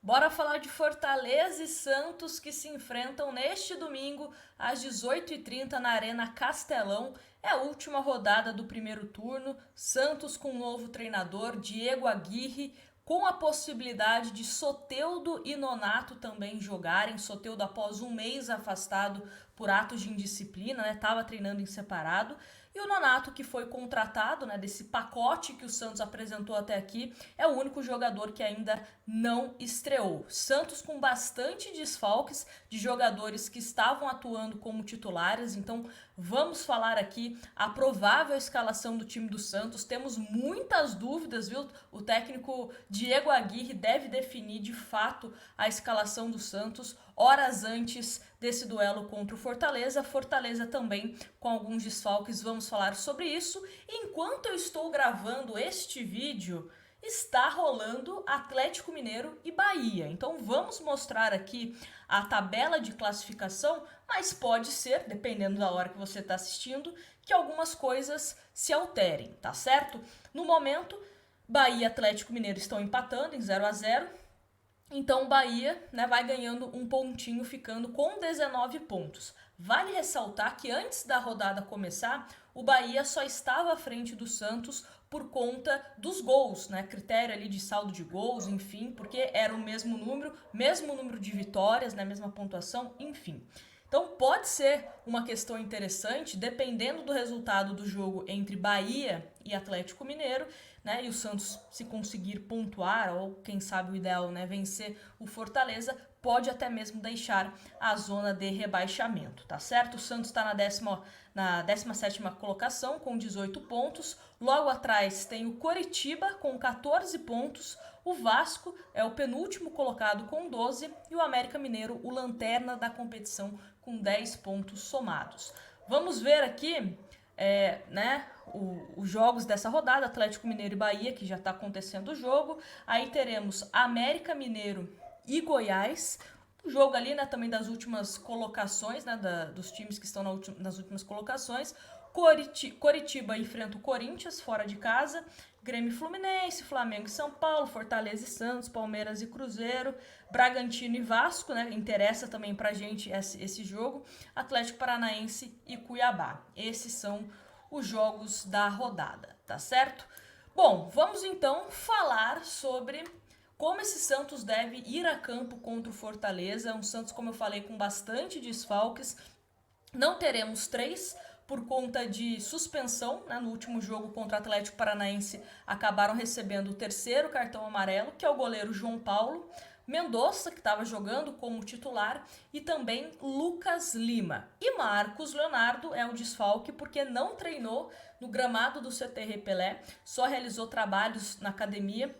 Bora falar de Fortaleza e Santos que se enfrentam neste domingo às 18h30 na Arena Castelão. É a última rodada do primeiro turno. Santos com um novo treinador, Diego Aguirre, com a possibilidade de Soteldo e Nonato também jogarem. Soteldo após um mês afastado por atos de indisciplina, estava treinando em separado. E o Nonato, que foi contratado, desse pacote que o Santos apresentou até aqui, é o único jogador que ainda não estreou. Santos com bastante desfalques de jogadores que estavam atuando como titulares, então vamos falar aqui a provável escalação do time do Santos. Temos muitas dúvidas, viu? O técnico Diego Aguirre deve definir de fato a escalação do Santos horas antes desse duelo contra o Fortaleza. Fortaleza também com alguns desfalques, vamos falar sobre isso. Enquanto eu estou gravando este vídeo, está rolando Atlético Mineiro e Bahia. Então vamos mostrar aqui a tabela de classificação, mas pode ser, dependendo da hora que você está assistindo, que algumas coisas se alterem, tá certo? No momento, Bahia e Atlético Mineiro estão empatando em 0-0. Então o Bahia vai ganhando um pontinho, ficando com 19 pontos. Vale ressaltar que antes da rodada começar, o Bahia só estava à frente do Santos por conta dos gols, critério ali de saldo de gols, enfim, porque era o mesmo número de vitórias, mesma pontuação, enfim. Então pode ser uma questão interessante, dependendo do resultado do jogo entre Bahia e Atlético Mineiro, e o Santos, se conseguir pontuar, ou quem sabe o ideal, vencer o Fortaleza, pode até mesmo deixar a zona de rebaixamento, tá certo? O Santos está na 17ª colocação com 18 pontos, logo atrás tem o Coritiba com 14 pontos, o Vasco é o penúltimo colocado com 12 e o América Mineiro, o lanterna da competição, com 10 pontos somados. Vamos ver aqui os jogos dessa rodada, Atlético Mineiro e Bahia, que já está acontecendo o jogo. Aí teremos América Mineiro e Goiás, o jogo ali também das últimas colocações, dos times que estão nas últimas colocações. Coritiba enfrenta o Corinthians fora de casa, Grêmio e Fluminense, Flamengo e São Paulo, Fortaleza e Santos, Palmeiras e Cruzeiro, Bragantino e Vasco, interessa também pra gente esse jogo, Atlético Paranaense e Cuiabá. Esses são os jogos da rodada, tá certo? Bom, vamos então falar sobre como esse Santos deve ir a campo contra o Fortaleza. Um Santos, como eu falei, com bastante desfalques. Não teremos 3 por conta de suspensão, no último jogo contra o Atlético Paranaense, acabaram recebendo o 3º cartão amarelo, que é o goleiro João Paulo, Mendonça, que estava jogando como titular, e também Lucas Lima. E Marcos Leonardo é o desfalque porque não treinou no gramado do CT Pelé, só realizou trabalhos na academia.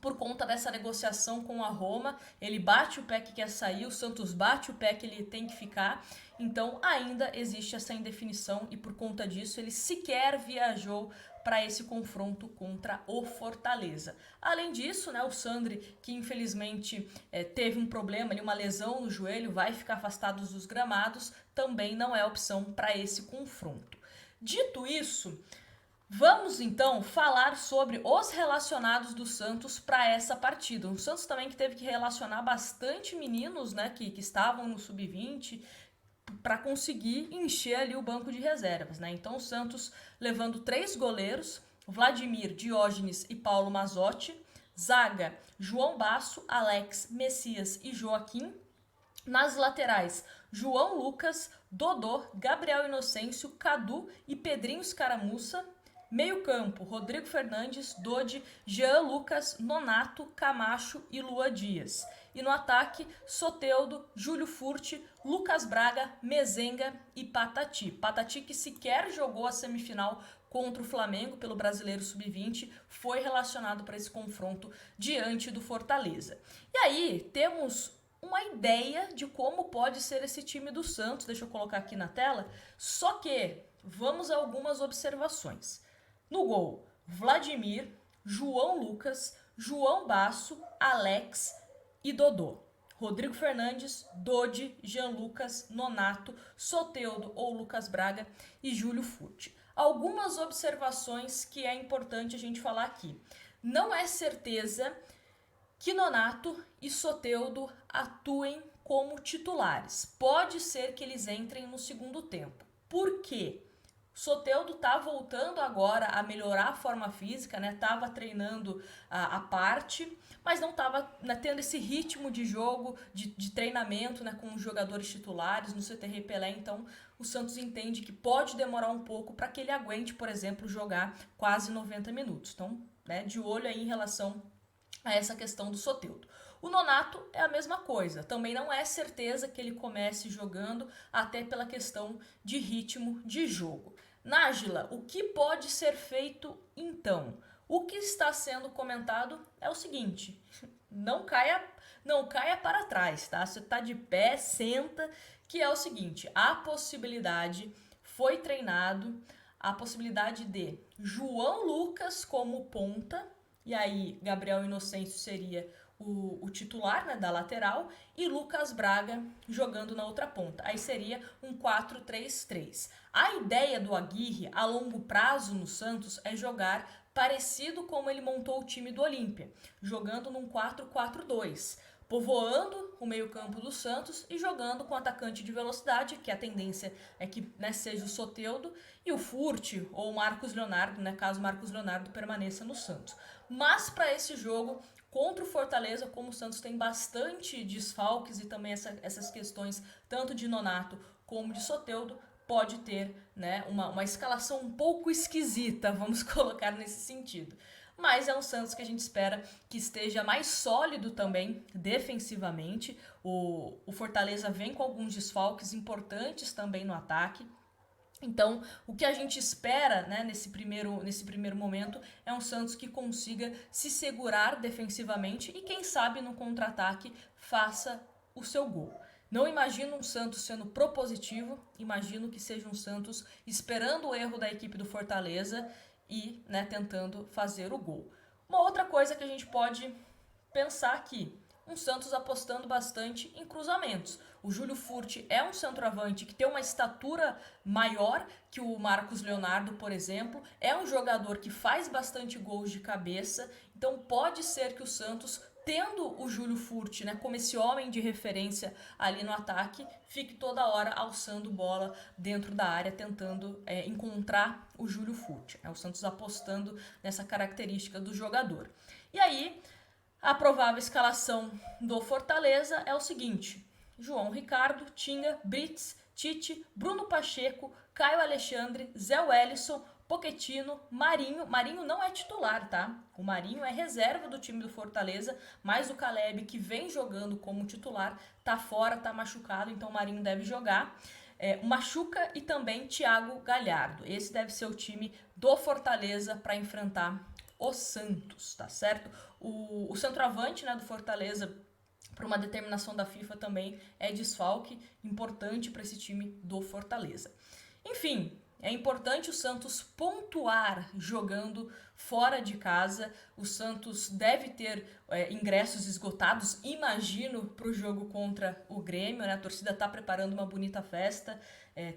Por conta dessa negociação com a Roma, ele bate o pé que quer sair, o Santos bate o pé que ele tem que ficar, então ainda existe essa indefinição e por conta disso ele sequer viajou para esse confronto contra o Fortaleza. Além disso, o Sandri, que infelizmente teve um problema, uma lesão no joelho, vai ficar afastado dos gramados, também não é opção para esse confronto. Dito isso, vamos então falar sobre os relacionados do Santos para essa partida. O Santos também que teve que relacionar bastante meninos, que estavam no sub-20 para conseguir encher ali o banco de reservas, Então o Santos levando 3 goleiros, Vladimir, Diógenes e Paulo Mazzotti, zaga, João Basso, Alex, Messias e Joaquim. Nas laterais, João Lucas, Dodô, Gabriel Inocêncio, Cadu e Pedrinho Scaramussa. Meio campo, Rodrigo Fernandes, Dodi, Jean Lucas, Nonato, Camacho e Lua Dias. E no ataque, Soteldo, Júlio Furti, Lucas Braga, Mezenga e Patati. Patati, que sequer jogou a semifinal contra o Flamengo pelo Brasileiro Sub-20, foi relacionado para esse confronto diante do Fortaleza. E aí, temos uma ideia de como pode ser esse time do Santos. Deixa eu colocar aqui na tela. Só que vamos a algumas observações. No gol, Vladimir, João Lucas, João Basso, Alex e Dodô. Rodrigo Fernandes, Dodi, Jean Lucas, Nonato, Soteldo ou Lucas Braga e Júlio Furti. Algumas observações que é importante a gente falar aqui. Não é certeza que Nonato e Soteldo atuem como titulares. Pode ser que eles entrem no segundo tempo. Por quê? Soteldo tá voltando agora a melhorar a forma física, né? Tava treinando a parte, mas não tava, né, tendo esse ritmo de jogo, de treinamento, né, com os jogadores titulares no CTR Pelé. Então, o Santos entende que pode demorar um pouco para que ele aguente, por exemplo, jogar quase 90 minutos. Então, né, de olho aí em relação a essa questão do Soteldo. O Nonato é a mesma coisa, também não é certeza que ele comece jogando, até pela questão de ritmo de jogo. Nájila, o que pode ser feito então? O que está sendo comentado é o seguinte: não caia para trás, tá? Você tá de pé, senta, que é o seguinte: a possibilidade foi treinado, a possibilidade de João Lucas como ponta, e aí Gabriel Inocêncio seria o titular, né, da lateral, e Lucas Braga jogando na outra ponta. Aí seria um 4-3-3. A ideia do Aguirre a longo prazo no Santos é jogar parecido como ele montou o time do Olímpia, jogando num 4-4-2, povoando o meio-campo do Santos e jogando com atacante de velocidade, que a tendência é que, né, seja o Soteldo, e o Furt ou o Marcos Leonardo, né, caso o Marcos Leonardo permaneça no Santos. Mas para esse jogo contra o Fortaleza, como o Santos tem bastante desfalques e também essas questões tanto de Nonato como de Soteldo, pode ter, né, uma escalação um pouco esquisita, vamos colocar nesse sentido. Mas é um Santos que a gente espera que esteja mais sólido também defensivamente. O Fortaleza vem com alguns desfalques importantes também no ataque. Então, o que a gente espera, né, nesse primeiro momento é um Santos que consiga se segurar defensivamente e, quem sabe, no contra-ataque faça o seu gol. Não imagino um Santos sendo propositivo, imagino que seja um Santos esperando o erro da equipe do Fortaleza e, né, tentando fazer o gol. Uma outra coisa que a gente pode pensar aqui: um Santos apostando bastante em cruzamentos. O Júlio Furt é um centroavante que tem uma estatura maior que o Marcos Leonardo, por exemplo. É um jogador que faz bastante gols de cabeça. Então pode ser que o Santos, tendo o Júlio Furt, né, como esse homem de referência ali no ataque, fique toda hora alçando bola dentro da área, tentando encontrar o Júlio Furt. É o Santos apostando nessa característica do jogador. E aí, a provável escalação do Fortaleza é o seguinte: João Ricardo, Tinga, Brits, Tite, Bruno Pacheco, Caio Alexandre, Zé Wellison, Pochettino, Marinho. Marinho não é titular, tá? O Marinho é reserva do time do Fortaleza, mas o Caleb, que vem jogando como titular, tá fora, tá machucado, então o Marinho deve jogar. Machuca e também Thiago Galhardo. Esse deve ser o time do Fortaleza para enfrentar o Santos, tá certo? O centroavante, né, do Fortaleza, por uma determinação da FIFA, também é desfalque, importante para esse time do Fortaleza. Enfim, é importante o Santos pontuar jogando fora de casa. O Santos deve ter ingressos esgotados, imagino, para o jogo contra o Grêmio, né? A torcida está preparando uma bonita festa.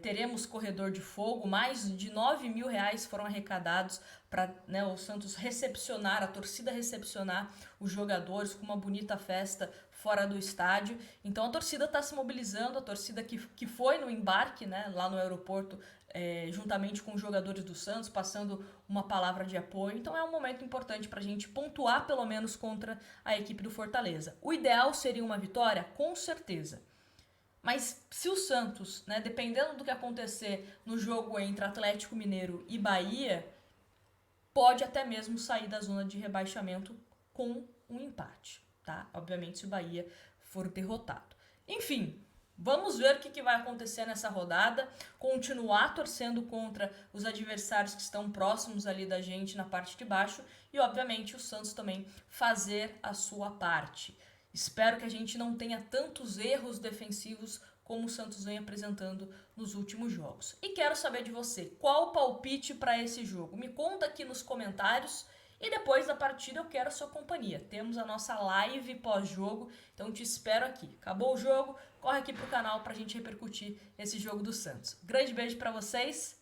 Teremos corredor de fogo, mais de 9 mil reais foram arrecadados para, né, o Santos recepcionar, a torcida recepcionar os jogadores com uma bonita festa fora do estádio. Então a torcida está se mobilizando, a torcida que foi no embarque, né, lá no aeroporto, juntamente com os jogadores do Santos, passando uma palavra de apoio. Então é um momento importante para a gente pontuar pelo menos contra a equipe do Fortaleza. O ideal seria uma vitória? Com certeza. Mas se o Santos, né, dependendo do que acontecer no jogo entre Atlético Mineiro e Bahia, pode até mesmo sair da zona de rebaixamento com um empate, tá? Obviamente, se o Bahia for derrotado. Enfim, vamos ver o que vai acontecer nessa rodada, continuar torcendo contra os adversários que estão próximos ali da gente na parte de baixo e, obviamente, o Santos também fazer a sua parte. Espero que a gente não tenha tantos erros defensivos como o Santos vem apresentando nos últimos jogos. E quero saber de você, qual o palpite para esse jogo? Me conta aqui nos comentários e depois da partida eu quero a sua companhia. Temos a nossa live pós-jogo, então te espero aqui. Acabou o jogo, corre aqui pro canal pra gente repercutir esse jogo do Santos. Grande beijo para vocês